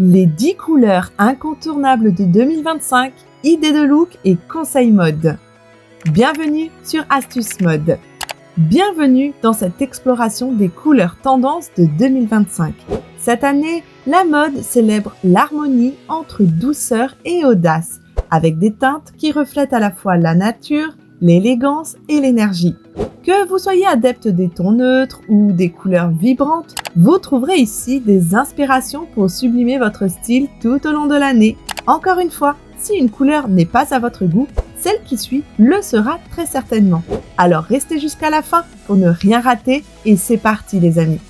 Les 10 couleurs incontournables de 2025, idées de look et conseils mode. Bienvenue sur Astuces Mode. Bienvenue dans cette exploration des couleurs tendances de 2025. Cette année, la mode célèbre l'harmonie entre douceur et audace, avec des teintes qui reflètent à la fois la nature, l'élégance et l'énergie. Que vous soyez adepte des tons neutres ou des couleurs vibrantes, vous trouverez ici des inspirations pour sublimer votre style tout au long de l'année. Encore une fois, si une couleur n'est pas à votre goût, celle qui suit le sera très certainement. Alors restez jusqu'à la fin pour ne rien rater et c'est parti les amis.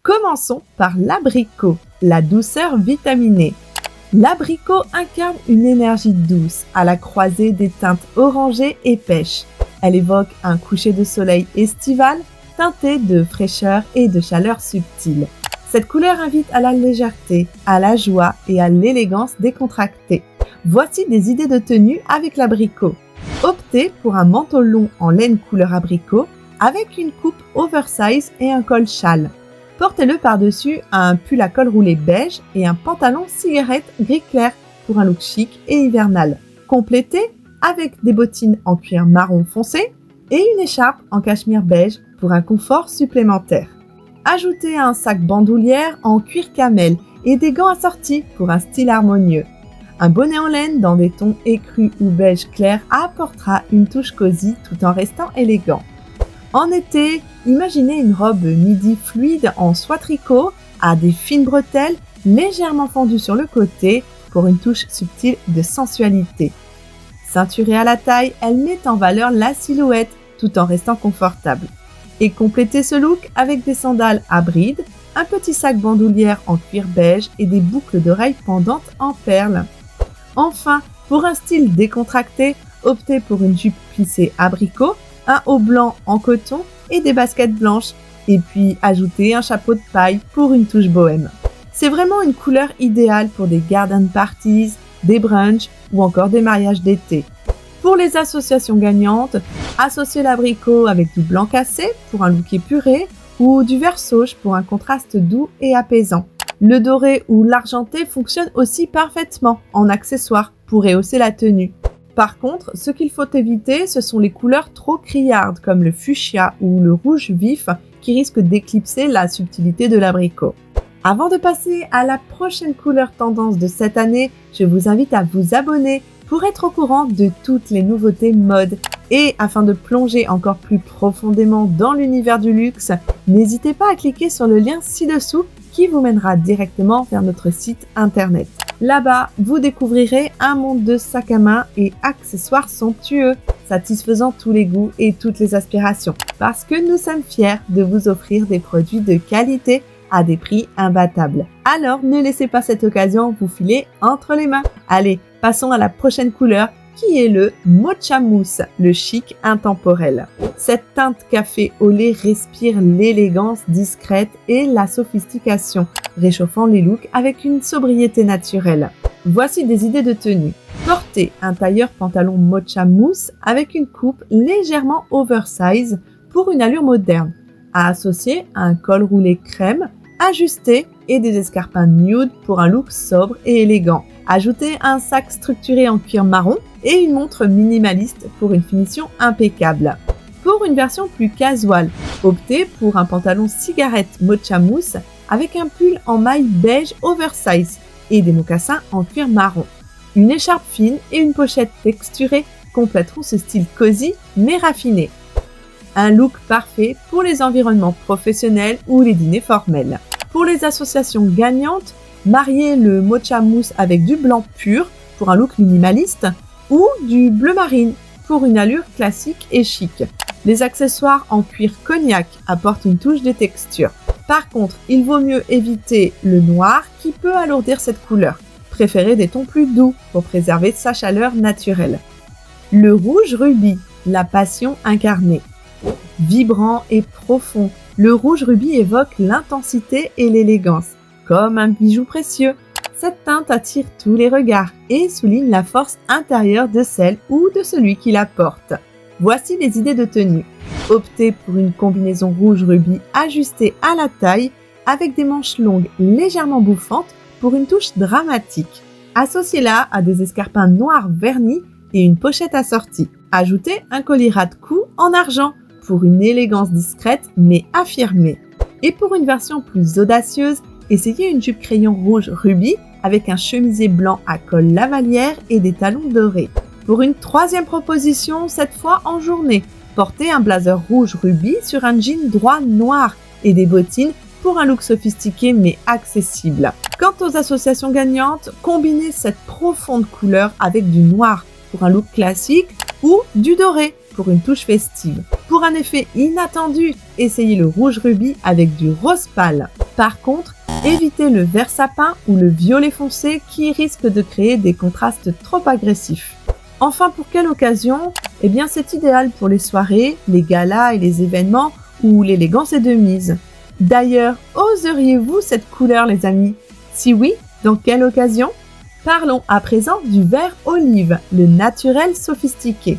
Commençons par l'abricot, la douceur vitaminée. L'abricot incarne une énergie douce à la croisée des teintes orangées et pêches. Elle évoque un coucher de soleil estival teinté de fraîcheur et de chaleur subtile. Cette couleur invite à la légèreté, à la joie et à l'élégance décontractée. Voici des idées de tenue avec l'abricot. Optez pour un manteau long en laine couleur abricot avec une coupe oversize et un col châle. Portez-le par-dessus un pull à col roulé beige et un pantalon cigarette gris clair pour un look chic et hivernal. Complétez avec des bottines en cuir marron foncé et une écharpe en cachemire beige pour un confort supplémentaire. Ajoutez un sac bandoulière en cuir camel et des gants assortis pour un style harmonieux. Un bonnet en laine dans des tons écrus ou beige clair apportera une touche cosy tout en restant élégant. En été, imaginez une robe midi fluide en soie tricot à des fines bretelles légèrement fendues sur le côté pour une touche subtile de sensualité. Ceinturée à la taille, elle met en valeur la silhouette tout en restant confortable. Et complétez ce look avec des sandales à brides, un petit sac bandoulière en cuir beige et des boucles d'oreilles pendantes en perles. Enfin, pour un style décontracté, optez pour une jupe plissée abricot, un haut blanc en coton et des baskets blanches. Et puis ajoutez un chapeau de paille pour une touche bohème. C'est vraiment une couleur idéale pour des garden parties, des brunchs ou encore des mariages d'été. Pour les associations gagnantes, associez l'abricot avec du blanc cassé pour un look épuré ou du vert sauge pour un contraste doux et apaisant. Le doré ou l'argenté fonctionne aussi parfaitement en accessoire pour rehausser la tenue. Par contre, ce qu'il faut éviter, ce sont les couleurs trop criardes comme le fuchsia ou le rouge vif qui risquent d'éclipser la subtilité de l'abricot. Avant de passer à la prochaine couleur tendance de cette année, je vous invite à vous abonner pour être au courant de toutes les nouveautés mode. Et afin de plonger encore plus profondément dans l'univers du luxe, n'hésitez pas à cliquer sur le lien ci-dessous qui vous mènera directement vers notre site internet. Là-bas, vous découvrirez un monde de sacs à main et accessoires somptueux, satisfaisant tous les goûts et toutes les aspirations. Parce que nous sommes fiers de vous offrir des produits de qualité à des prix imbattables. Alors, ne laissez pas cette occasion vous filer entre les mains. Allez, passons à la prochaine couleur qui est le Mocha Mousse, le chic intemporel. Cette teinte café au lait respire l'élégance discrète et la sophistication, réchauffant les looks avec une sobriété naturelle. Voici des idées de tenue. Portez un tailleur pantalon Mocha Mousse avec une coupe légèrement oversize pour une allure moderne, à associer à un col roulé crème, ajusté et des escarpins nude pour un look sobre et élégant. Ajoutez un sac structuré en cuir marron et une montre minimaliste pour une finition impeccable. Pour une version plus casual, optez pour un pantalon cigarette Mocha Mousse avec un pull en maille beige oversize et des mocassins en cuir marron. Une écharpe fine et une pochette texturée compléteront ce style cosy mais raffiné. Un look parfait pour les environnements professionnels ou les dîners formels. Pour les associations gagnantes, mariez le Mocha Mousse avec du blanc pur pour un look minimaliste ou du bleu marine pour une allure classique et chic. Les accessoires en cuir cognac apportent une touche de texture. Par contre, il vaut mieux éviter le noir qui peut alourdir cette couleur. Préférez des tons plus doux pour préserver sa chaleur naturelle. Le rouge rubis, la passion incarnée. Vibrant et profond, le rouge rubis évoque l'intensité et l'élégance. Comme un bijou précieux, Cette teinte attire tous les regards et souligne la force intérieure de celle ou de celui qui la porte. Voici les idées de tenue. Optez pour une combinaison rouge rubis ajustée à la taille avec des manches longues légèrement bouffantes pour une touche dramatique. Associez-la à des escarpins noirs vernis et une pochette assortie. Ajoutez un collier ras de cou en argent pour une élégance discrète mais affirmée. Et pour une version plus audacieuse, essayez une jupe crayon rouge rubis avec un chemisier blanc à col lavalière et des talons dorés. Pour une troisième proposition, cette fois en journée, portez un blazer rouge rubis sur un jean droit noir et des bottines pour un look sophistiqué mais accessible. Quant aux associations gagnantes, combinez cette profonde couleur avec du noir pour un look classique ou du doré pour une touche festive. Pour un effet inattendu, essayez le rouge rubis avec du rose pâle. Par contre, évitez le vert sapin ou le violet foncé qui risque de créer des contrastes trop agressifs. Enfin, pour quelle occasion? Eh bien, c'est idéal pour les soirées, les galas et les événements où l'élégance est de mise. D'ailleurs, oseriez-vous cette couleur, les amis? Si oui, dans quelle occasion? Parlons à présent du vert olive, le naturel sophistiqué.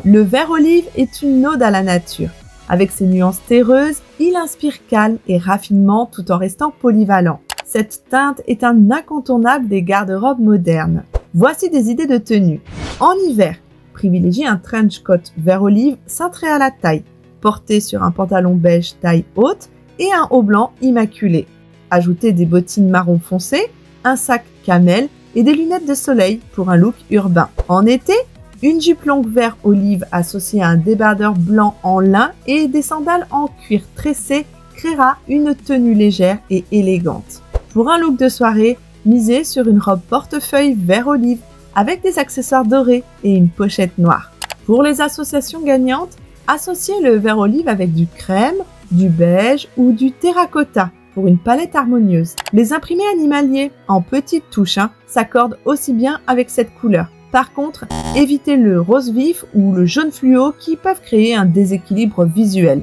Le vert olive est une ode à la nature. Avec ses nuances terreuses, il inspire calme et raffinement tout en restant polyvalent. Cette teinte est un incontournable des garde-robes modernes. Voici des idées de tenue. En hiver, privilégiez un trench coat vert olive cintré à la taille, porté sur un pantalon beige taille haute et un haut blanc immaculé. Ajoutez des bottines marron foncé, un sac camel et des lunettes de soleil pour un look urbain. En été, une jupe longue vert olive associée à un débardeur blanc en lin et des sandales en cuir tressé créera une tenue légère et élégante. Pour un look de soirée, misez sur une robe portefeuille vert olive avec des accessoires dorés et une pochette noire. Pour les associations gagnantes, associez le vert olive avec du crème, du beige ou du terracotta pour une palette harmonieuse. Les imprimés animaliers en petites touches s'accordent aussi bien avec cette couleur. Par contre, évitez le rose vif ou le jaune fluo qui peuvent créer un déséquilibre visuel.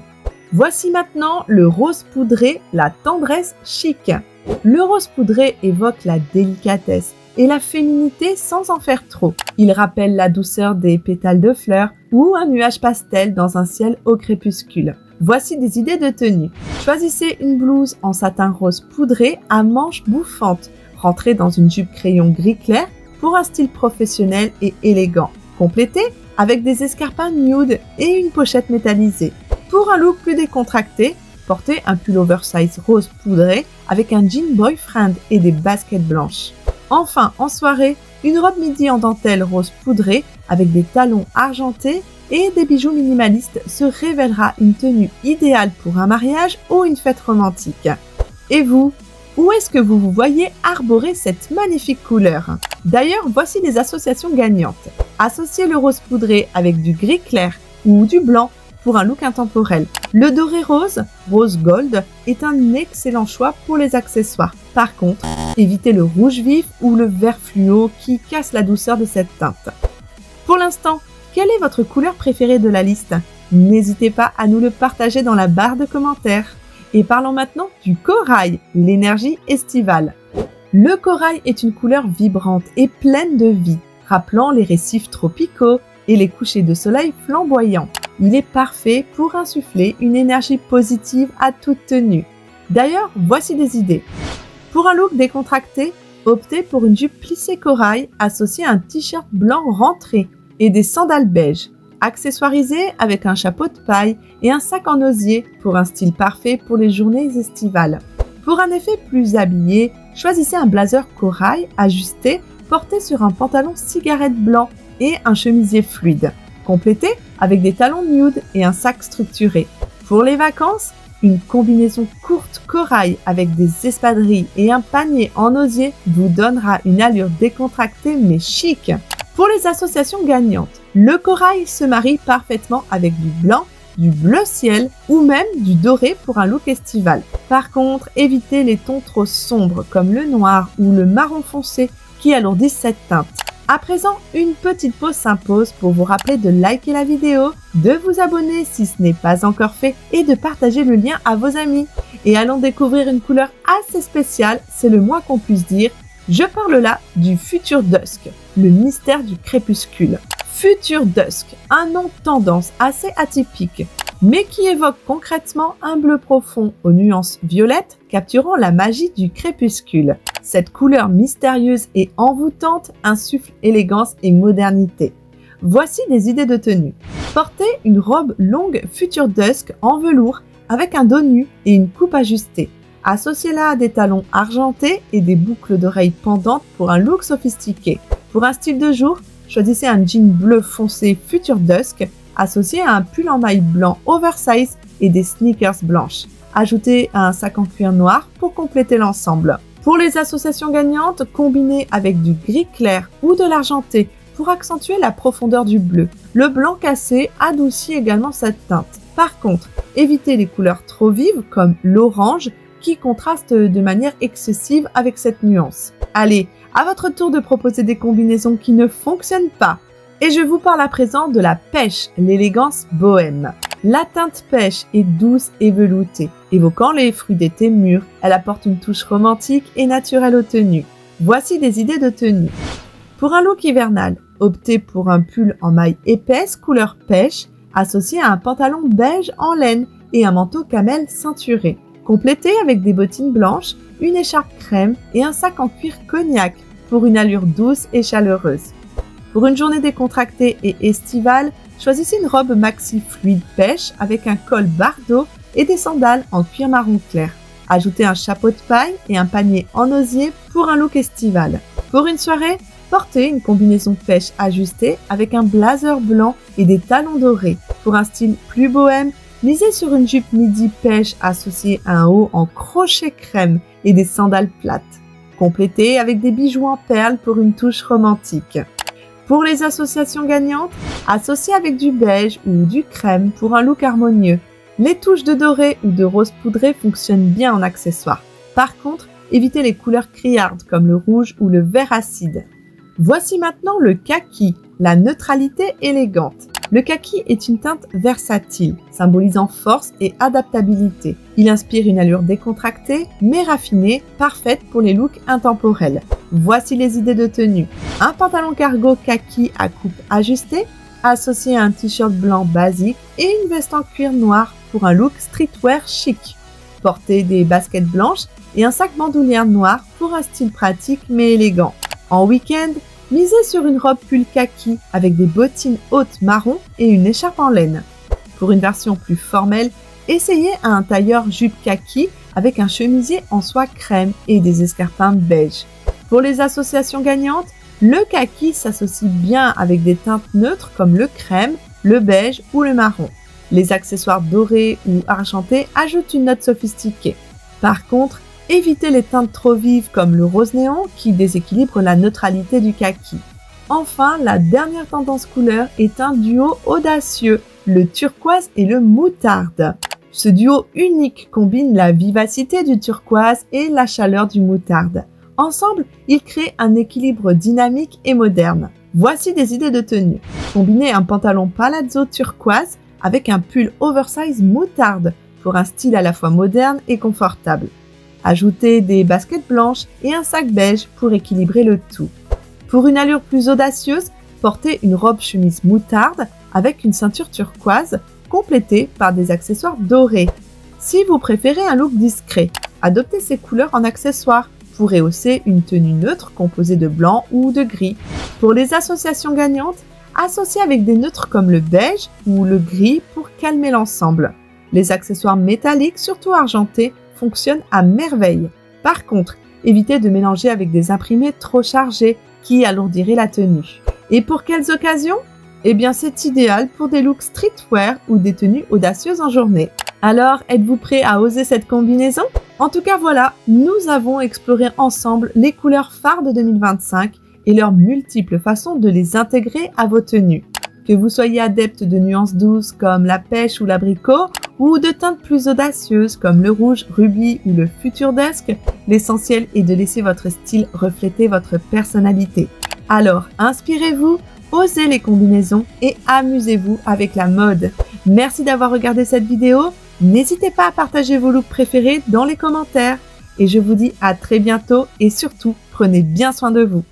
Voici maintenant le rose poudré, la tendresse chic. Le rose poudré évoque la délicatesse et la féminité sans en faire trop. Il rappelle la douceur des pétales de fleurs ou un nuage pastel dans un ciel au crépuscule. Voici des idées de tenue. Choisissez une blouse en satin rose poudré à manches bouffantes, rentrée dans une jupe crayon gris clair pour un style professionnel et élégant. Complétez avec des escarpins nude et une pochette métallisée. Pour un look plus décontracté, portez un pull oversize rose poudré avec un jean boyfriend et des baskets blanches. Enfin, en soirée, une robe midi en dentelle rose poudrée avec des talons argentés et des bijoux minimalistes se révélera une tenue idéale pour un mariage ou une fête romantique. Et vous, où est-ce que vous vous voyez arborer cette magnifique couleur? D'ailleurs, voici les associations gagnantes. Associez le rose poudré avec du gris clair ou du blanc pour un look intemporel. Le doré rose, rose gold, est un excellent choix pour les accessoires. Par contre, évitez le rouge vif ou le vert fluo qui casse la douceur de cette teinte. Pour l'instant, quelle est votre couleur préférée de la liste? N'hésitez pas à nous le partager dans la barre de commentaires. Et parlons maintenant du corail, l'énergie estivale. Le corail est une couleur vibrante et pleine de vie, rappelant les récifs tropicaux et les couchers de soleil flamboyants. Il est parfait pour insuffler une énergie positive à toute tenue. D'ailleurs, voici des idées. Pour un look décontracté, optez pour une jupe plissée corail associée à un t-shirt blanc rentré et des sandales beige. Accessoirisé avec un chapeau de paille et un sac en osier pour un style parfait pour les journées estivales. Pour un effet plus habillé, choisissez un blazer corail ajusté porté sur un pantalon cigarette blanc et un chemisier fluide, complété avec des talons nude et un sac structuré. Pour les vacances, une combinaison courte corail avec des espadrilles et un panier en osier vous donnera une allure décontractée mais chic. Pour les associations gagnantes, le corail se marie parfaitement avec du blanc, du bleu ciel ou même du doré pour un look estival. Par contre, évitez les tons trop sombres comme le noir ou le marron foncé qui alourdissent cette teinte. À présent, une petite pause s'impose pour vous rappeler de liker la vidéo, de vous abonner si ce n'est pas encore fait et de partager le lien à vos amis. Et allons découvrir une couleur assez spéciale, c'est le moins qu'on puisse dire, Je parle là du Future Dusk, le mystère du crépuscule. Future Dusk, un nom tendance assez atypique, mais qui évoque concrètement un bleu profond aux nuances violettes, capturant la magie du crépuscule. Cette couleur mystérieuse et envoûtante insuffle élégance et modernité. Voici des idées de tenue. Portez une robe longue Future Dusk en velours avec un dos nu et une coupe ajustée. Associez-la à des talons argentés et des boucles d'oreilles pendantes pour un look sophistiqué. Pour un style de jour, choisissez un jean bleu foncé Future Dusk associé à un pull en maille blanc oversize et des sneakers blanches. Ajoutez un sac en cuir noir pour compléter l'ensemble. Pour les associations gagnantes, combinez avec du gris clair ou de l'argenté pour accentuer la profondeur du bleu. Le blanc cassé adoucit également cette teinte. Par contre, évitez les couleurs trop vives comme l'orange qui contraste de manière excessive avec cette nuance. Allez, à votre tour de proposer des combinaisons qui ne fonctionnent pas. Et je vous parle à présent de la pêche, l'élégance bohème. La teinte pêche est douce et veloutée, évoquant les fruits d'été mûrs. Elle apporte une touche romantique et naturelle aux tenues. Voici des idées de tenues. Pour un look hivernal, optez pour un pull en maille épaisse couleur pêche, associé à un pantalon beige en laine et un manteau camel ceinturé. Complétez avec des bottines blanches, une écharpe crème et un sac en cuir cognac pour une allure douce et chaleureuse. Pour une journée décontractée et estivale, choisissez une robe maxi fluide pêche avec un col bardeau et des sandales en cuir marron clair. Ajoutez un chapeau de paille et un panier en osier pour un look estival. Pour une soirée, portez une combinaison pêche ajustée avec un blazer blanc et des talons dorés. Pour un style plus bohème, misez sur une jupe midi pêche associée à un haut en crochet crème et des sandales plates. Complétez avec des bijoux en perles pour une touche romantique. Pour les associations gagnantes, associez avec du beige ou du crème pour un look harmonieux. Les touches de doré ou de rose poudré fonctionnent bien en accessoire. Par contre, évitez les couleurs criardes comme le rouge ou le vert acide. Voici maintenant le kaki, la neutralité élégante. Le kaki est une teinte versatile, symbolisant force et adaptabilité. Il inspire une allure décontractée, mais raffinée, parfaite pour les looks intemporels. Voici les idées de tenue. Un pantalon cargo kaki à coupe ajustée, associé à un t-shirt blanc basique et une veste en cuir noir pour un look streetwear chic. Portez des baskets blanches et un sac bandoulière noir pour un style pratique mais élégant. En week-end, misez sur une robe pull kaki avec des bottines hautes marron et une écharpe en laine. Pour une version plus formelle, essayez un tailleur jupe kaki avec un chemisier en soie crème et des escarpins beige. Pour les associations gagnantes, le kaki s'associe bien avec des teintes neutres comme le crème, le beige ou le marron. Les accessoires dorés ou argentés ajoutent une note sophistiquée. Par contre, évitez les teintes trop vives comme le rose néon qui déséquilibre la neutralité du kaki. Enfin, la dernière tendance couleur est un duo audacieux, le turquoise et le moutarde. Ce duo unique combine la vivacité du turquoise et la chaleur du moutarde. Ensemble, ils créent un équilibre dynamique et moderne. Voici des idées de tenue. Combinez un pantalon palazzo turquoise avec un pull oversize moutarde pour un style à la fois moderne et confortable. Ajoutez des baskets blanches et un sac beige pour équilibrer le tout. Pour une allure plus audacieuse, portez une robe chemise moutarde avec une ceinture turquoise complétée par des accessoires dorés. Si vous préférez un look discret, adoptez ces couleurs en accessoires pour rehausser une tenue neutre composée de blanc ou de gris. Pour les associations gagnantes, associez avec des neutres comme le beige ou le gris pour calmer l'ensemble. Les accessoires métalliques, surtout argentés, fonctionnent à merveille. Par contre, évitez de mélanger avec des imprimés trop chargés qui alourdiraient la tenue. Et pour quelles occasions? Eh bien, c'est idéal pour des looks streetwear ou des tenues audacieuses en journée. Alors, êtes-vous prêt à oser cette combinaison? En tout cas, voilà, nous avons exploré ensemble les couleurs phares de 2025 et leurs multiples façons de les intégrer à vos tenues. Que vous soyez adepte de nuances douces comme la pêche ou l'abricot, ou de teintes plus audacieuses comme le rouge, rubis ou le Future Dusk, l'essentiel est de laisser votre style refléter votre personnalité. Alors, inspirez-vous, osez les combinaisons et amusez-vous avec la mode. Merci d'avoir regardé cette vidéo. N'hésitez pas à partager vos looks préférés dans les commentaires. et je vous dis à très bientôt et surtout, prenez bien soin de vous.